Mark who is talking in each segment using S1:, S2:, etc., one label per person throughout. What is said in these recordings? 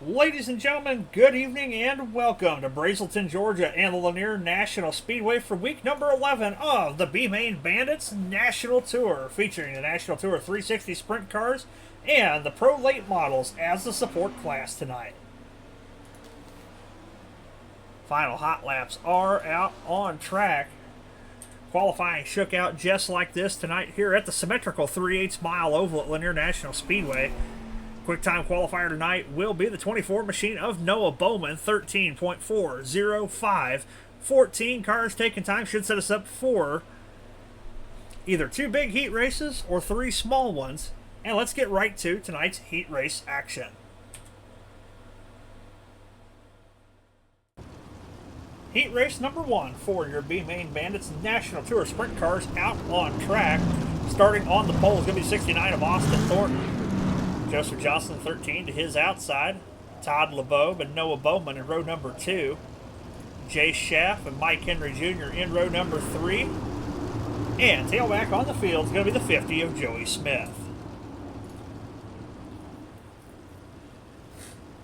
S1: Ladies and gentlemen, good evening and welcome to Brazelton, Georgia and the Lanier National Speedway for week number 11 of the B-Main Bandits National Tour, featuring the National Tour 360 Sprint Cars and the Pro Late Models as the support class tonight. Final hot laps are out on track. Qualifying shook out just like this tonight here at the symmetrical 3/8 mile oval at Lanier National Speedway. Quick time qualifier tonight will be the 24 machine of Noah Bowman, 13.405. 14 cars taking time should set us up for either two big heat races or three small ones. And let's get right to tonight's heat race action. Heat race number one for your B-Main Bandits National Tour Sprint Cars out on track. Starting on the pole is going to be 69 of Austin Thornton. Joseph Johnson, 13 to his outside. Todd LeBeau and Noah Bowman in row number 2. Jay Schaff and Mike Henry Jr. in row number 3. And tailback on the field is going to be the 50 of Joey Smith.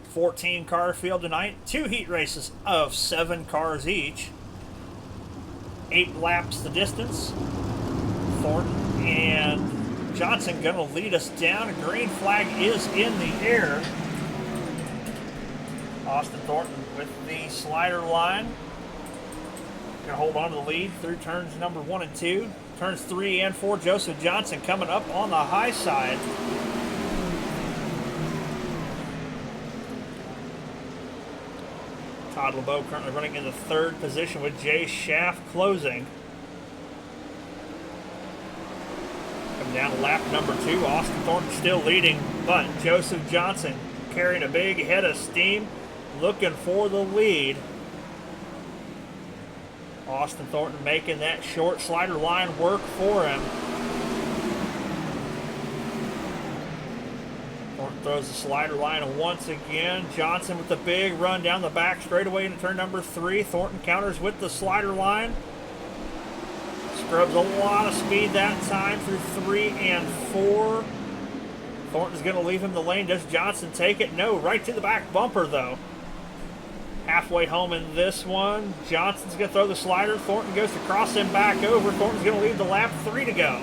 S1: 14 car field tonight. 2 heat races of 7 cars each. 8 laps the distance. Thornton and Johnson going to lead us down. A green flag is in the air. Austin Thornton with the slider line. Going to hold on to the lead through turns number 1 and 2. Turns 3 and 4, Joseph Johnson coming up on the high side. Todd LeBeau currently running in the 3rd position with Jay Schaff closing. Coming down to lap number 2, Austin Thornton still leading, but Joseph Johnson carrying a big head of steam, looking for the lead. Austin Thornton making that short slider line work for him. Thornton throws the slider line once again. Johnson with the big run down the back straightaway into turn number 3. Thornton counters with the slider line. Scrubs a lot of speed that time through 3 and 4. Thornton's going to leave him the lane. Does Johnson take it? No, right to the back bumper though. Halfway home in this one. Johnson's going to throw the slider. Thornton goes to cross him back over. Thornton's going to leave the lap. 3 to go.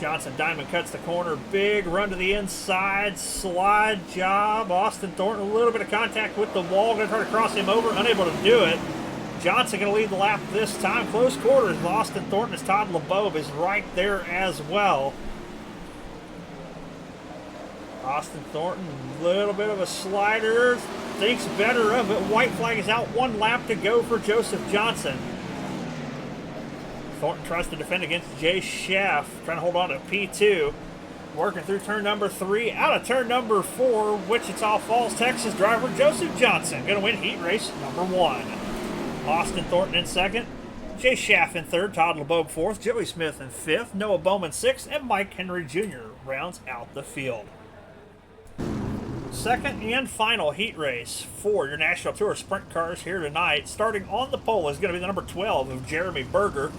S1: Johnson diamond cuts the corner. Big run to the inside. Slide job. Austin Thornton a little bit of contact with the wall. Going to try to cross him over. Unable to do it. Johnson going to lead the lap this time. Close quarters. Austin Thornton as Todd LeBeau is right there as well. Austin Thornton, a little bit of a slider. Thinks better of it. White flag is out. 1 lap to go for Joseph Johnson. Thornton tries to defend against Jay Schaff. Trying to hold on to P2. Working through turn number 3. Out of turn number 4. Wichita Falls, Texas driver Joseph Johnson. Going to win heat race number 1. Austin Thornton in 2nd. Jay Schaff in 3rd. Todd LeBeau 4th. Joey Smith in 5th. Noah Bowman 6th. And Mike Henry Jr. rounds out the field. Second and final heat race for your National Tour Sprint Cars here tonight. Starting on the pole is going to be the number 12 of Jeremy Berger.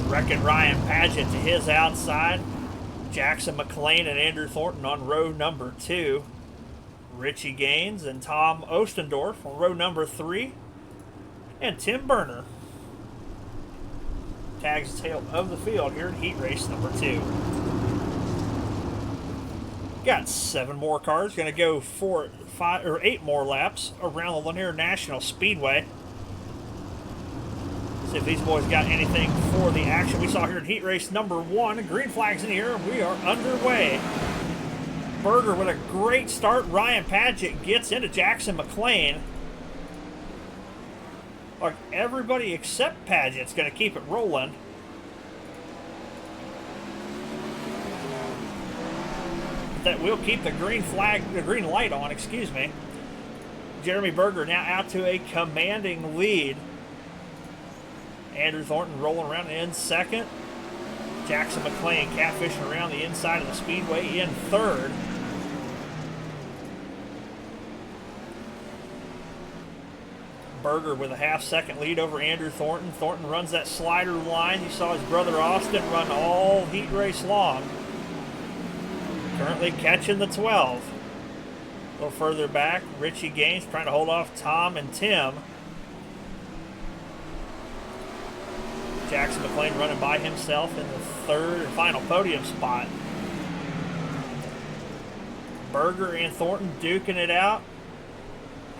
S1: Wrecking Ryan Paget to his outside. Jackson McLean and Andrew Thornton on row number 2. Richie Gaines and Tom Ostendorf on row number 3. And Tim Berner tags the tail of the field here in heat race number 2. Got 7 more cars. Going to go 8 more laps around the Lanier National Speedway. See if these boys got anything for the action we saw here in heat race number 1. Green flags in the air. We are underway. Berger with a great start. Ryan Paget gets into Jackson McLean. Like everybody except Paget's going to keep it rolling. That will keep the green light on, excuse me. Jeremy Berger now out to a commanding lead. Andrew Thornton rolling around in 2nd. Jackson McLean catfishing around the inside of the speedway in 3rd. Berger with a half-second lead over Andrew Thornton. Thornton runs that slider line. You saw his brother Austin run all heat race long. Currently catching the 12. A little further back, Richie Gaines trying to hold off Tom and Tim. Jackson McLean running by himself in the third and final podium spot. Berger and Thornton duking it out.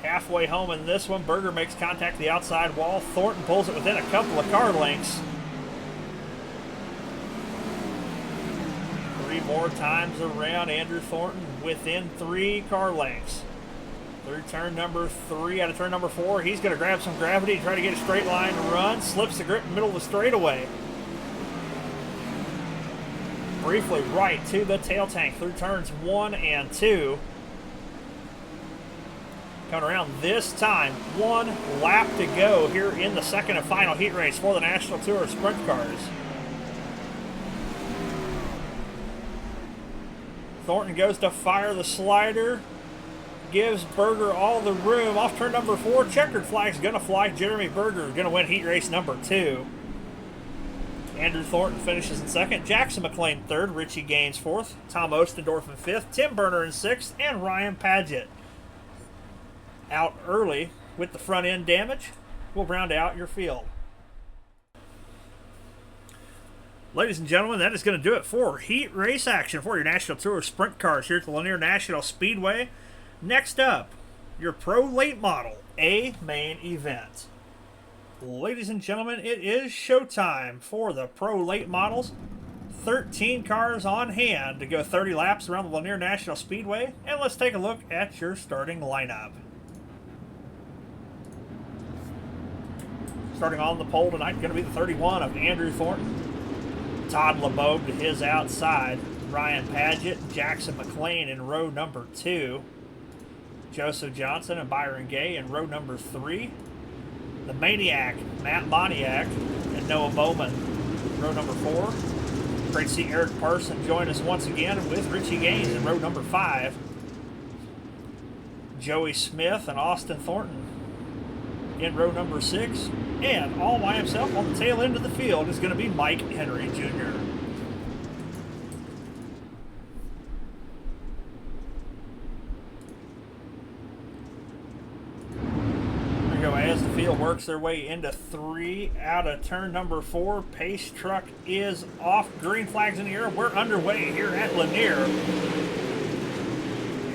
S1: Halfway home in this one, Berger makes contact with the outside wall. Thornton pulls it within a couple of car lengths. 3 more times around. Andrew Thornton within 3 car lengths. Through turn number 3, out of turn number 4, he's going to grab some gravity and try to get a straight line to run. Slips the grip in the middle of the straightaway. Briefly right to the tail tank through turns 1 and 2. Coming around this time, 1 lap to go here in the second and final heat race for the National Tour Sprint Cars. Thornton goes to fire the slider, gives Berger all the room. Off turn number 4, checkered flag's going to fly. Jeremy Berger going to win heat race number 2. Andrew Thornton finishes in second. Jackson McLean third. Richie Gaines fourth. Tom Ostendorf in fifth. Tim Burner in sixth. And Ryan Paget out early with the front end damage will round out your field. Ladies and gentlemen, that is going to do it for heat race action for your National Tour Sprint Cars here at the Lanier National Speedway. Next up, your Pro Late Model A main event. Ladies and gentlemen, it is showtime for the Pro Late Models. 13 cars on hand to go 30 laps around the Lanier National Speedway. And let's take a look at your starting lineup. Starting on the pole tonight, going to be the 31 of Andrew Thornton. Todd LeBeau to his outside. Ryan Paget, Jackson McLean in row number 2. Joseph Johnson and Byron Gay in row number 3. The Maniac, Matt Moniak and Noah Bowman, row number 4. Great to see Eric Parson join us once again with Richie Gaines in row number 5. Joey Smith and Austin Thornton in row number 6. And all by himself on the tail end of the field is going to be Mike Henry Jr. As the field works their way into 3 out of turn number 4, pace truck is off. Green flags in the air. We're underway here at Lanier.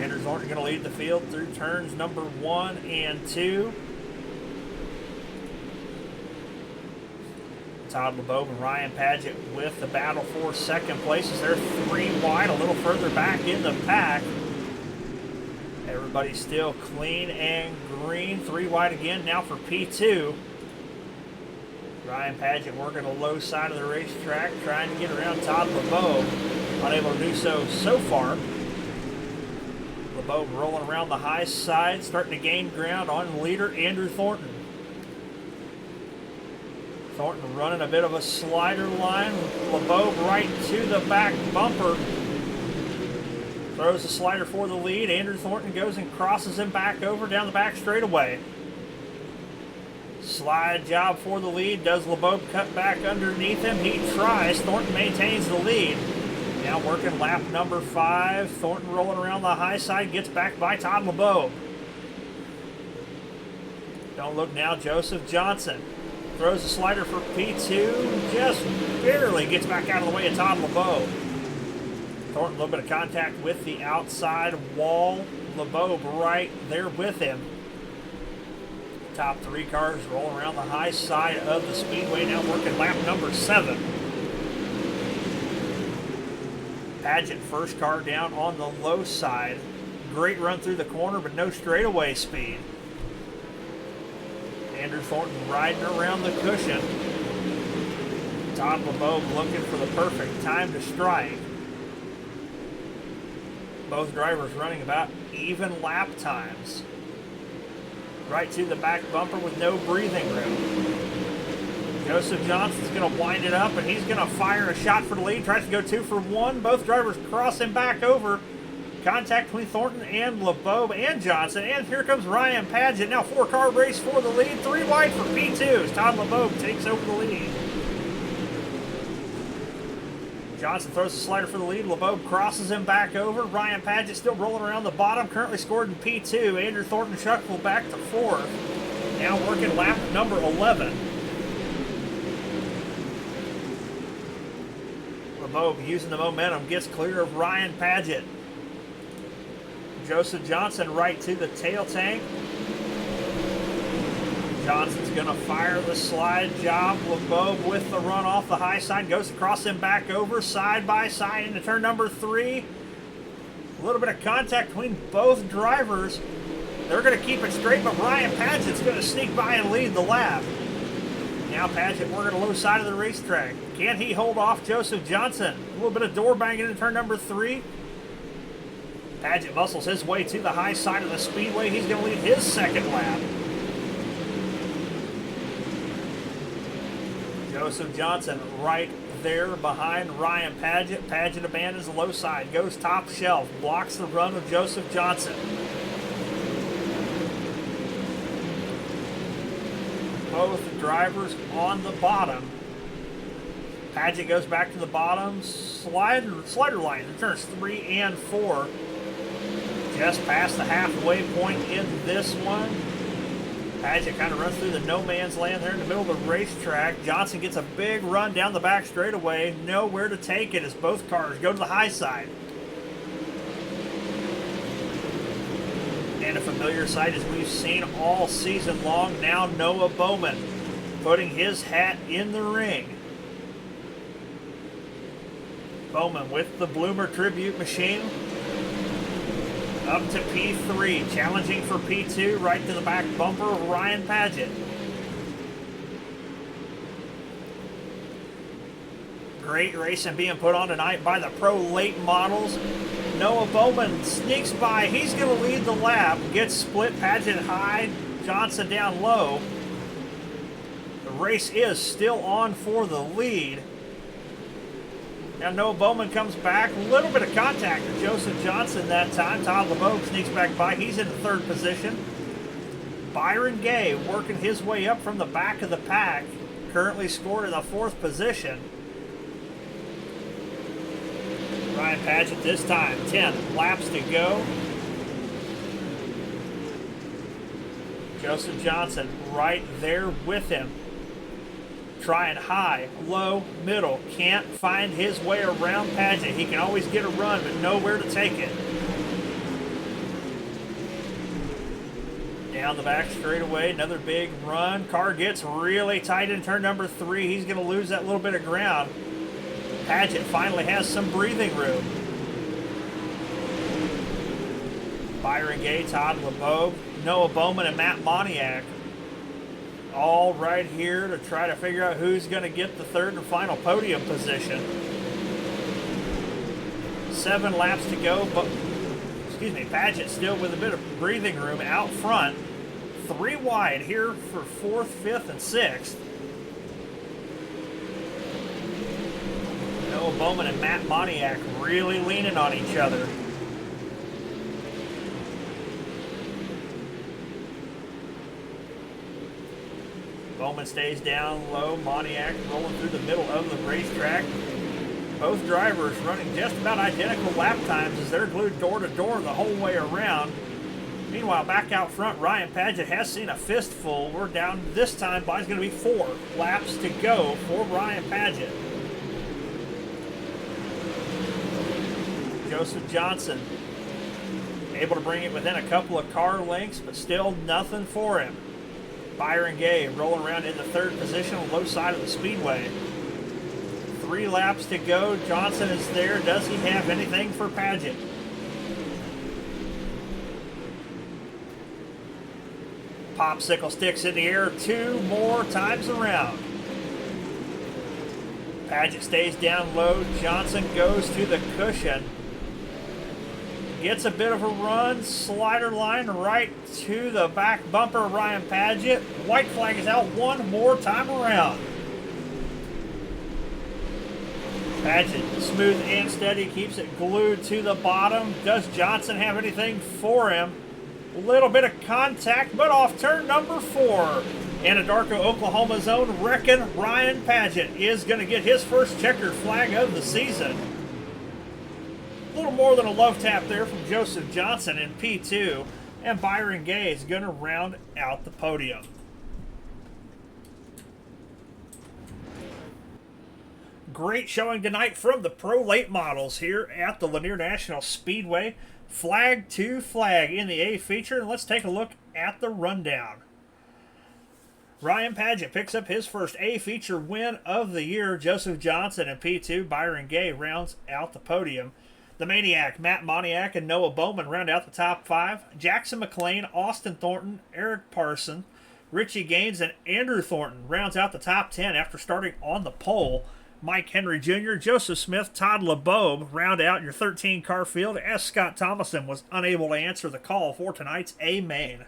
S1: Andrew Thornton going to lead the field through turns number 1 and 2. Todd LeBeau and Ryan Paget with the battle for second places. They're 3 wide, a little further back in the pack. Everybody's still clean and green. 3 wide again now for P2. Ryan Paget working the low side of the racetrack, trying to get around Todd LeBeau. Unable to do so far. LeBeau rolling around the high side, starting to gain ground on leader Andrew Thornton. Thornton running a bit of a slider line. LeBeau right to the back bumper. Throws the slider for the lead. Andrew Thornton goes and crosses him back over down the back straightaway. Slide job for the lead. Does LeBeau cut back underneath him? He tries. Thornton maintains the lead. Now working lap number 5. Thornton rolling around the high side. Gets back by Todd LeBeau. Don't look now. Joseph Johnson throws the slider for P2. Just barely gets back out of the way of Todd LeBeau. Thornton, a little bit of contact with the outside wall. LeBeau right there with him. Top 3 cars rolling around the high side of the speedway. Now working lap number 7. Paget first car down on the low side. Great run through the corner, but no straightaway speed. Andrew Thornton riding around the cushion. Todd LeBeau looking for the perfect time to strike. Both drivers running about even lap times. Right to the back bumper with no breathing room. Joseph Johnson's going to wind it up, and he's going to fire a shot for the lead. Tries to go 2 for 1. Both drivers crossing back over. Contact between Thornton and LeBeau and Johnson. And here comes Ryan Paget. Now 4-car race for the lead. 3 wide for P2 as Todd LeBeau takes over the lead. Johnson throws the slider for the lead. LeBeau crosses him back over. Ryan Paget still rolling around the bottom. Currently scored in P2. Andrew Thornton Shuckle back to 4th. Now working lap number 11. LeBeau using the momentum. Gets clear of Ryan Paget. Joseph Johnson right to the tail tank. Johnson's going to fire the slide job. LeBeau with the run off the high side. Goes across him back over. Side by side into turn number 3. A little bit of contact between both drivers. They're going to keep it straight, but Ryan Paget's going to sneak by and lead the lap. Now Paget working the low side of the racetrack. Can he hold off Joseph Johnson? A little bit of door banging into turn number 3. Paget muscles his way to the high side of the speedway. He's going to lead his second lap. Joseph Johnson right there behind Ryan Paget. Paget abandons the low side, goes top shelf, blocks the run of Joseph Johnson. Both drivers on the bottom. Paget goes back to the bottom. Slider line in turns 3 and 4. Just past the halfway point in this one. Paget kind of runs through the no man's land there in the middle of the racetrack. Johnson gets a big run down the back straightaway. Nowhere to take it as both cars go to the high side. And a familiar sight as we've seen all season long. Now Noah Bowman putting his hat in the ring. Bowman with the Bloomer Tribute machine. Up to P3, challenging for P2, right to the back bumper of Ryan Paget. Great racing being put on tonight by the Pro Late Models. Noah Bowman sneaks by. He's going to lead the lap. Gets split. Paget high, Johnson down low. The race is still on for the lead. Now Noah Bowman comes back. A little bit of contact with Joseph Johnson that time. Todd LeBeau sneaks back by. He's in the 3rd position. Byron Gay working his way up from the back of the pack. Currently scored in the 4th position. Ryan Paget this time, 10 laps to go. Joseph Johnson right there with him. Trying high, low, middle. Can't find his way around Paget. He can always get a run, but nowhere to take it. Down the back straightaway, another big run. Car gets really tight in turn number 3. He's going to lose that little bit of ground. Paget finally has some breathing room. Byron Gay, Todd LeBeau, Noah Bowman, and Matt Moniak all right here to try to figure out who's going to get the 3rd and final podium position. 7 laps to go, but Paget still with a bit of breathing room out front. 3 wide here for 4th, 5th, and 6th. Noah Bowman and Matt Moniak really leaning on each other. Bowman stays down low. Moniak rolling through the middle of the racetrack. Both drivers running just about identical lap times as they're glued door to door the whole way around. Meanwhile, back out front, Ryan Paget has seen a fistful. We're down this time by it's going to be 4 laps to go for Ryan Paget. Joseph Johnson able to bring it within a couple of car lengths, but still nothing for him. Byron Gay rolling around in the 3rd position on the low side of the speedway. 3 laps to go. Johnson is there. Does he have anything for Paget? Popsicle sticks in the air 2 more times around. Paget stays down low. Johnson goes to the cushion. Gets a bit of a run, slider line right to the back bumper of Ryan Paget. White flag is out 1 more time around. Paget, smooth and steady, keeps it glued to the bottom. Does Johnson have anything for him? A little bit of contact, but off turn number 4. Anadarko, Oklahoma's own Wreckin' Ryan Paget is going to get his first checkered flag of the season. A little more than a love tap there from Joseph Johnson in P2, and Byron Gay is going to round out the podium. Great showing tonight from the Pro Late Models here at the Lanier National Speedway. Flag to flag in the A feature, and let's take a look at the rundown. Ryan Paget picks up his first A feature win of the year. Joseph Johnson in P2. Byron Gay rounds out the podium. The Maniac, Matt Moniak, and Noah Bowman round out the top 5. Jackson McLean, Austin Thornton, Eric Parson, Richie Gaines, and Andrew Thornton rounds out the top 10 after starting on the pole. Mike Henry Jr., Joseph Smith, Todd LeBeaube round out your 13-car field as Scott Thomason was unable to answer the call for tonight's A main.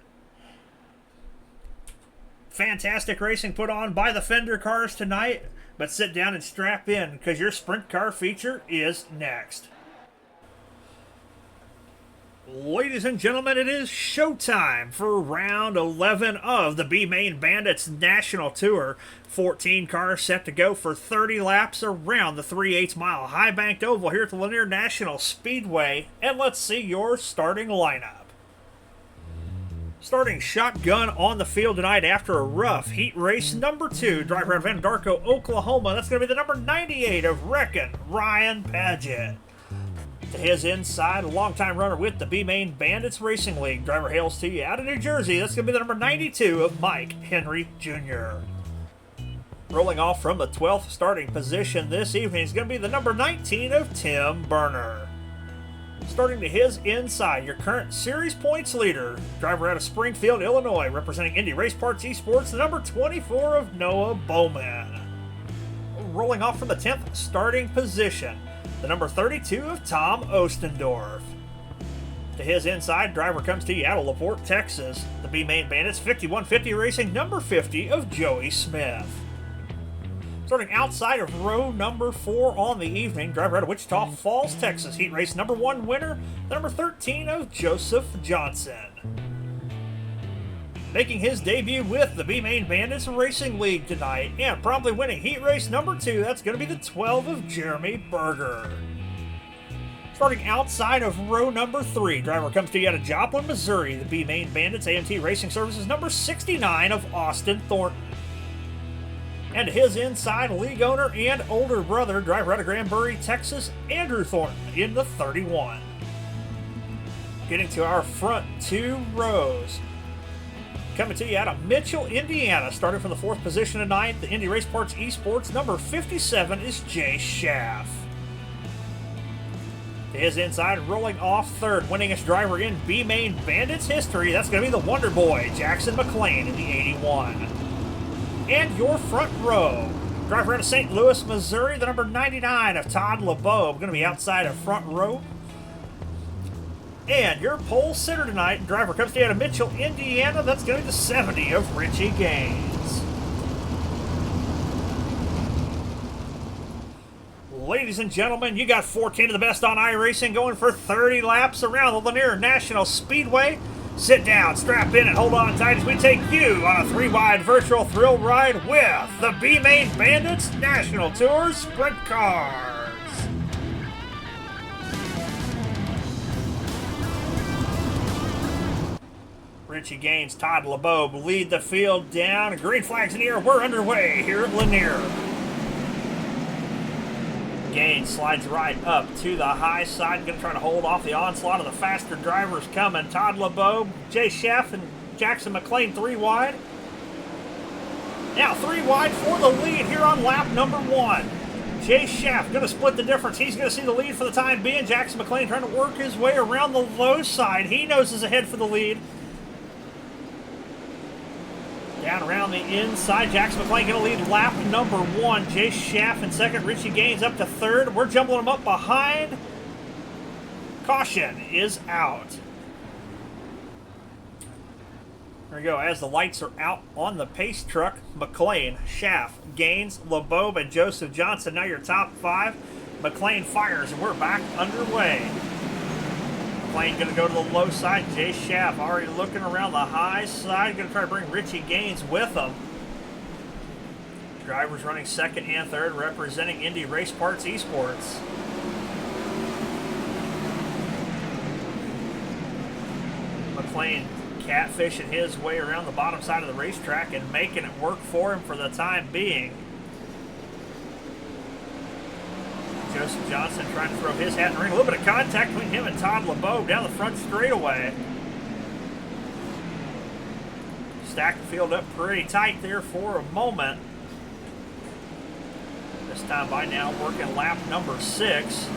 S1: Fantastic racing put on by the Fender cars tonight, but sit down and strap in because your sprint car feature is next. Ladies and gentlemen, it is showtime for round 11 of the B-Main Bandits National Tour. 14 cars set to go for 30 laps around the 3/8 mile high-banked oval here at the Lanier National Speedway. And let's see your starting lineup. Starting shotgun on the field tonight after a rough heat race number 2. Driver out of Anadarko, Oklahoma. That's going to be the number 98 of Wreckin' Ryan Paget. To his inside, a longtime runner with the B-Main Bandits Racing League. Driver hails to you out of New Jersey. That's going to be the number 92 of Mike Henry Jr. Rolling off from the 12th starting position this evening is going to be the number 19 of Tim Burner. Starting to his inside, your current series points leader. Driver out of Springfield, Illinois, representing Indy Race Parts Esports, the number 24 of Noah Bowman. Rolling off from the 10th starting position, the number 32 of Tom Ostendorf. To his inside, driver comes to you out of LaPorte, Texas. The B-Main Bandits 5150 Racing, number 50 of Joey Smith. Starting outside of row number 4 on the evening, driver out of Wichita Falls, Texas. Heat race number 1 winner, the number 13 of Joseph Johnson. Making his debut with the B-Main Bandits Racing League tonight, and promptly winning heat race number 2, that's going to be the 12 of Jeremy Berger. Starting outside of row number 3, driver comes to you out of Joplin, Missouri. The B-Main Bandits AMT Racing Services, number 69 of Austin Thornton. And his inside, league owner and older brother, driver out of Granbury, Texas, Andrew Thornton in the 31. Getting to our front 2 rows. Coming to you out of Mitchell, Indiana, starting from the 4th position tonight, the Indy Race Parts Esports, number 57 is Jay Schaff. To his inside, rolling off 3rd, winningest driver in B-Main Bandits history, that's going to be the Wonder Boy, Jackson McLean in the 81. And your front row, driver out of St. Louis, Missouri, the number 99 of Todd LeBeaube, going to be outside of front row. And your pole sitter tonight, driver comes to you out of Mitchell, Indiana, that's going to be the 70 of Richie Gaines. Ladies and gentlemen, you got 14 of the best on iRacing going for 30 laps around the Lanier National Speedway. Sit down, strap in, and hold on tight as we take you on a 3-wide virtual thrill ride with the B-Main Bandits National Tour Sprint Cars. Richie Gaines, Todd LeBeaube lead the field down. Green flags in the air. We're underway here at Lanier. Gaines slides right up to the high side. Going to try to hold off the onslaught of the faster drivers coming. Todd LeBeaube, Jay Schaff, and Jackson McLean 3 wide. Now 3 wide for the lead here on lap number 1. Jay Schaff going to split the difference. He's going to see the lead for the time being. Jackson McLean trying to work his way around the low side. He knows he's ahead for the lead. Down around the inside, Jackson McLean going to lead lap number 1. Jay Schaff in 2nd, Richie Gaines up to 3rd. We're jumbling them up behind. Caution is out. There we go. As the lights are out on the pace truck, McLean, Schaff, Gaines, LeBeaube, and Joseph Johnson. Now your top 5. McLean fires, and we're back underway. McLean going to go to the low side. Jay Schaff already looking around the high side. Going to try to bring Richie Gaines with him. Drivers running second and third, representing Indy Race Parts Esports. McLean catfishing his way around the bottom side of the racetrack and making it work for him for the time being. Joseph Johnson trying to throw his hat in the ring. A little bit of contact between him and Todd LeBeau down the front straightaway. Stacked the field up pretty tight there for a moment. This time by now working lap number 6.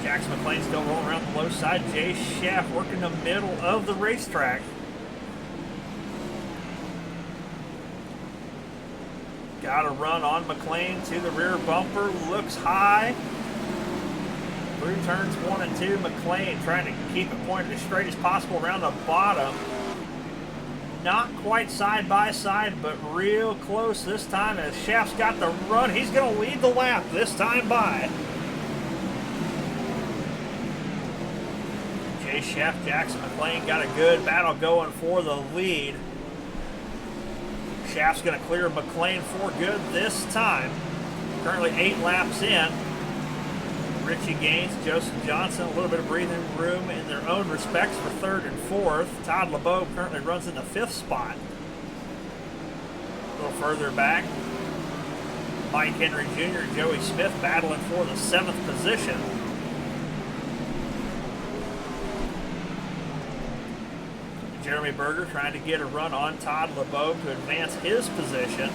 S1: Jackson McLean still rolling around the low side. Jay Schaff working the middle of the racetrack. Got a run on McLean to the rear bumper. Looks high. Through turns 1 and 2, McLean trying to keep it pointed as straight as possible around the bottom. Not quite side by side, but real close this time as Schaff's got the run. He's going to lead the lap this time by. Jay Schaff, Jackson McLean got a good battle going for the lead. Schaff's going to clear McLean for good this time. Currently 8 laps in. Richie Gaines, Joseph Johnson, a little bit of breathing room in their own respects for 3rd and 4th. Todd LeBeau currently runs in the 5th spot. A little further back, Mike Henry Jr. and Joey Smith battling for the 7th position. Jeremy Berger trying to get a run on Todd LeBeau to advance his position.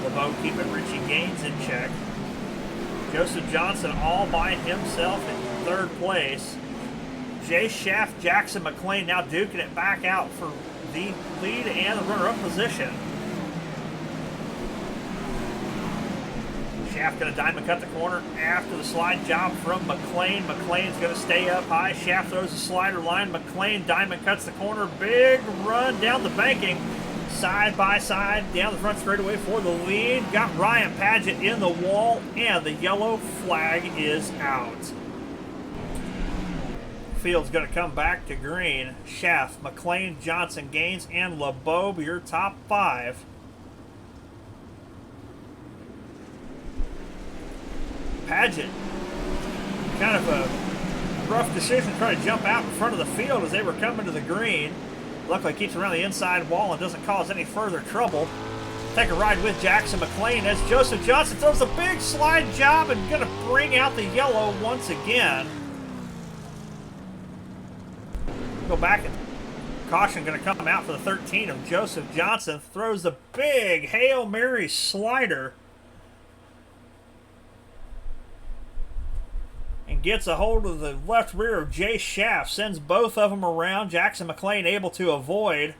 S1: LeBeau keeping Richie Gaines in check. Joseph Johnson all by himself in 3rd place. Jay Schaff, Jackson McLean now duking it back out for the lead and the runner-up position. Schaff going to diamond cut the corner after the slide job from McLean. McLean's going to stay up high. Schaff throws a slider line. McLean diamond cuts the corner. Big run down the banking. Side by side down the front straightaway for the lead. Got Ryan Paget in the wall, and the yellow flag is out. Field's going to come back to green. Schaff, McLean, Johnson, Gaines, and LeBeau, your top 5. Paget, kind of a rough decision to try to jump out in front of the field as they were coming to the green. Luckily keeps around the inside wall and doesn't cause any further trouble. Take a ride with Jackson McLean as Joseph Johnson throws a big slide job and going to bring out the yellow once again. Go back and caution going to come out for the 13 of Joseph Johnson. Throws the big Hail Mary slider. And gets a hold of the left rear of Jay Schaff. Sends both of them around. Jackson McLean able to avoid.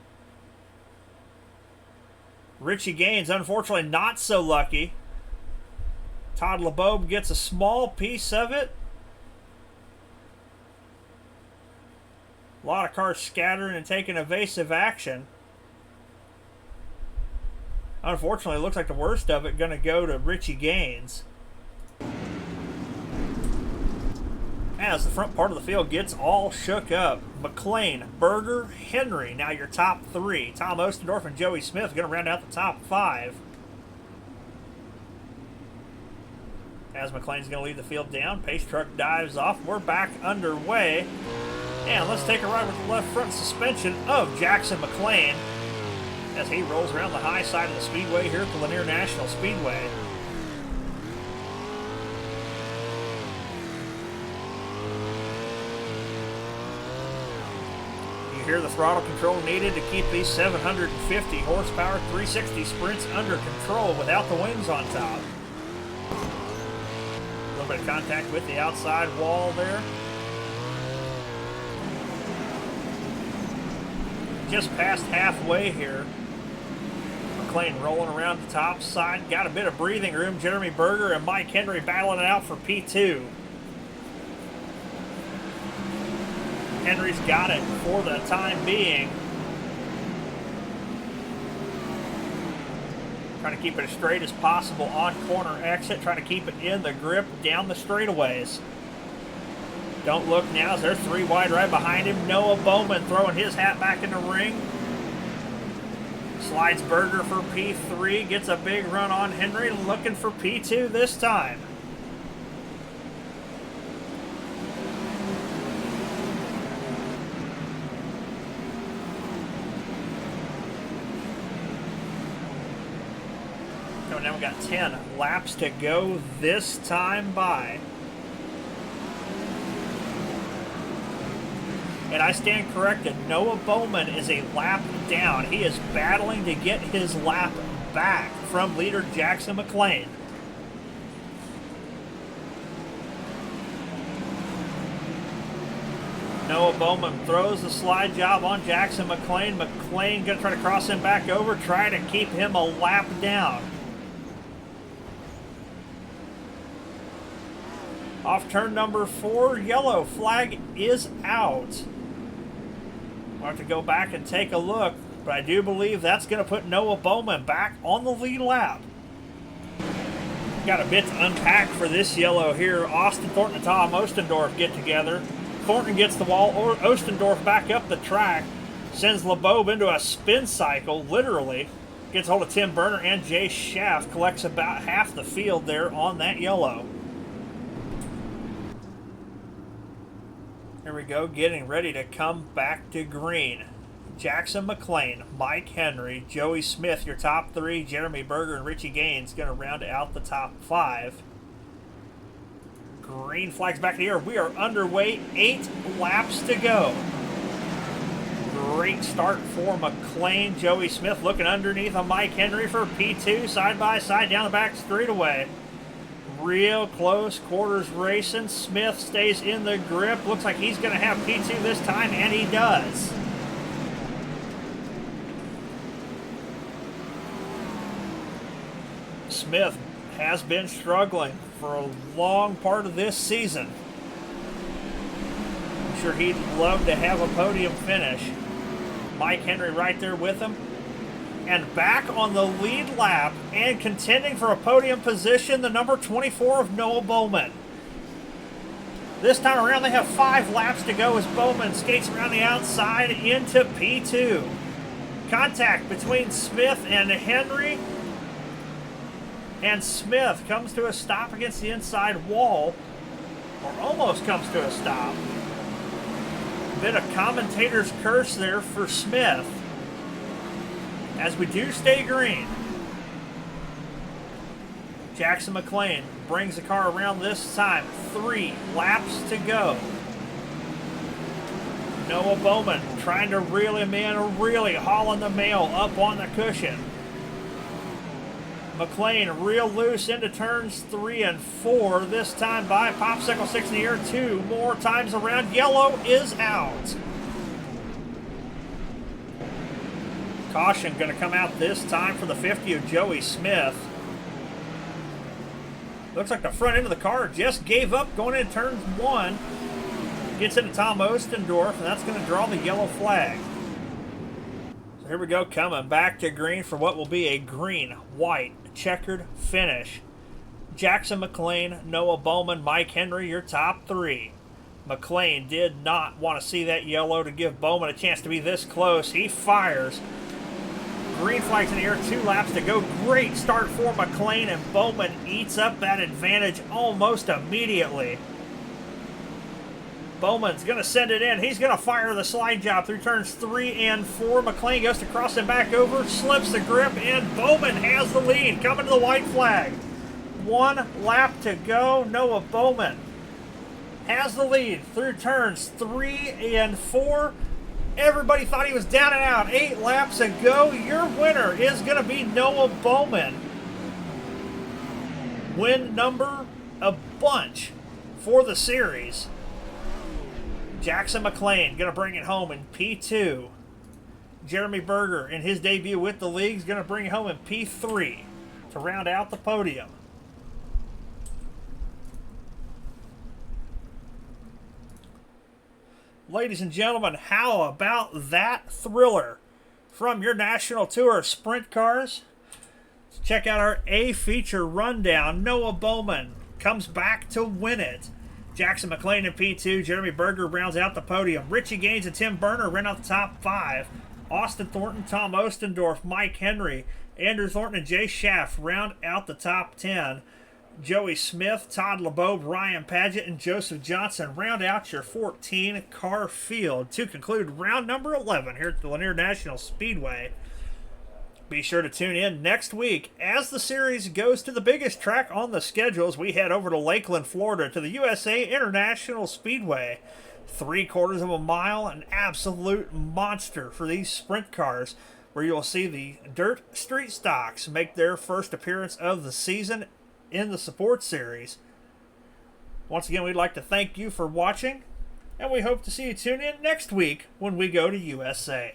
S1: Richie Gaines, unfortunately, not so lucky. Todd LeBeau gets a small piece of it. A lot of cars scattering and taking evasive action. Unfortunately, it looks like the worst of it going to go to Richie Gaines. As the front part of the field gets all shook up. McLean, Berger, Henry, now your top 3. Tom Ostendorf and Joey Smith going to round out the top 5. As McLean's going to lead the field down, pace truck dives off. We're back underway. And let's take a ride with the left front suspension of Jackson McLean as he rolls around the high side of the speedway here at the Lanier National Speedway. You hear the throttle control needed to keep these 750 horsepower 360 sprints under control without the wings on top. A little bit of contact with the outside wall there. Just past halfway here. McLean rolling around the top side. Got a bit of breathing room. Jeremy Berger and Mike Henry battling it out for P2. Henry's got it for the time being. Trying to keep it as straight as possible on corner exit. Trying to keep it in the grip down the straightaways. Don't look now as they're 3 wide right behind him. Noah Bowman throwing his hat back in the ring. Slides Berger for P3, gets a big run on Henry, looking for P2 this time. So now we got 10 laps to go this time by. And I stand corrected, Noah Bowman is a lap down. He is battling to get his lap back from leader Jackson McLean. Noah Bowman throws the slide job on Jackson McLean. McLean going to try to cross him back over, try to keep him a lap down. Off turn number 4, yellow flag is out. We'll have to go back and take a look, but I do believe that's going to put Noah Bowman back on the lead lap. Got a bit to unpack for this yellow here. Austin Thornton and Tom Ostendorf get together. Thornton gets the wall, or Ostendorf back up the track, sends LeBeau into a spin cycle, literally. Gets hold of Tim Berner and Jay Schaff, collects about half the field there on that yellow. Here we go, getting ready to come back to green. Jackson McLean, Mike Henry, Joey Smith, your top 3. Jeremy Berger and Richie Gaines going to round out the top 5. Green flags back in the air. We are underway. 8 laps to go. Great start for McLean. Joey Smith looking underneath of Mike Henry for P2. Side by side down the back straightaway. Real close quarters racing. Smith stays in the grip. Looks like he's going to have P2 this time, and he does. Smith has been struggling for a long part of this season. I'm sure he'd love to have a podium finish. Mike Henry right there with him. And back on the lead lap and contending for a podium position, the number 24 of Noah Bowman. This time around they have 5 laps to go as Bowman skates around the outside into P2. Contact between Smith and Henry. And Smith comes to a stop against the inside wall, or almost comes to a stop. Bit of commentator's curse there for Smith, as we do stay green. Jackson McLean brings the car around this time. 3 laps to go. Noah Bowman trying to reel him in, really hauling the mail up on the cushion. McLean real loose into turns 3 and 4. This time by Popsicle 6 in the air. 2 more times around. Yellow is out. Caution going to come out this time for the 50 of Joey Smith. Looks like the front end of the car just gave up going into turn 1. Gets into Tom Ostendorf, and that's going to draw the yellow flag. So here we go, coming back to green for what will be a green-white checkered finish. Jackson McLean, Noah Bowman, Mike Henry, your top 3. McLean did not want to see that yellow to give Bowman a chance to be this close. He fires. Green flags in the air, 2 laps to go. Great start for McLean, and Bowman eats up that advantage almost immediately. Bowman's going to send it in. He's going to fire the slide job through turns 3 and 4. McLean goes to cross him back over, slips the grip, and Bowman has the lead. Coming to the white flag. 1 lap to go. Noah Bowman has the lead through turns 3 and 4. Everybody thought he was down and out. 8 laps ago. Your winner is going to be Noah Bowman. Win number a bunch for the series. Jackson McLean going to bring it home in P2. Jeremy Berger in his debut with the league is going to bring it home in P3 to round out the podium. Ladies and gentlemen, how about that thriller from your National Tour Sprint Cars? Let's check out our A feature rundown. Noah Bowman comes back to win it. Jackson McLean in P2. Jeremy Berger rounds out the podium. Richie Gaines and Tim Berner run out the top 5. Austin Thornton, Tom Ostendorf, Mike Henry, Andrew Thornton, and Jay Schaff round out the top 10. Joey Smith, Todd LeBeau, Ryan Paget, and Joseph Johnson round out your 14-car field to conclude round number 11 here at the Lanier National Speedway. Be sure to tune in next week as the series goes to the biggest track on the schedule as we head over to Lakeland, Florida to the USA International Speedway. 3/4 of a mile, an absolute monster for these sprint cars, where you'll see the Dirt Street Stocks make their first appearance of the season in the support series. Once again, we'd like to thank you for watching, and we hope to see you tune in next week when we go to USA.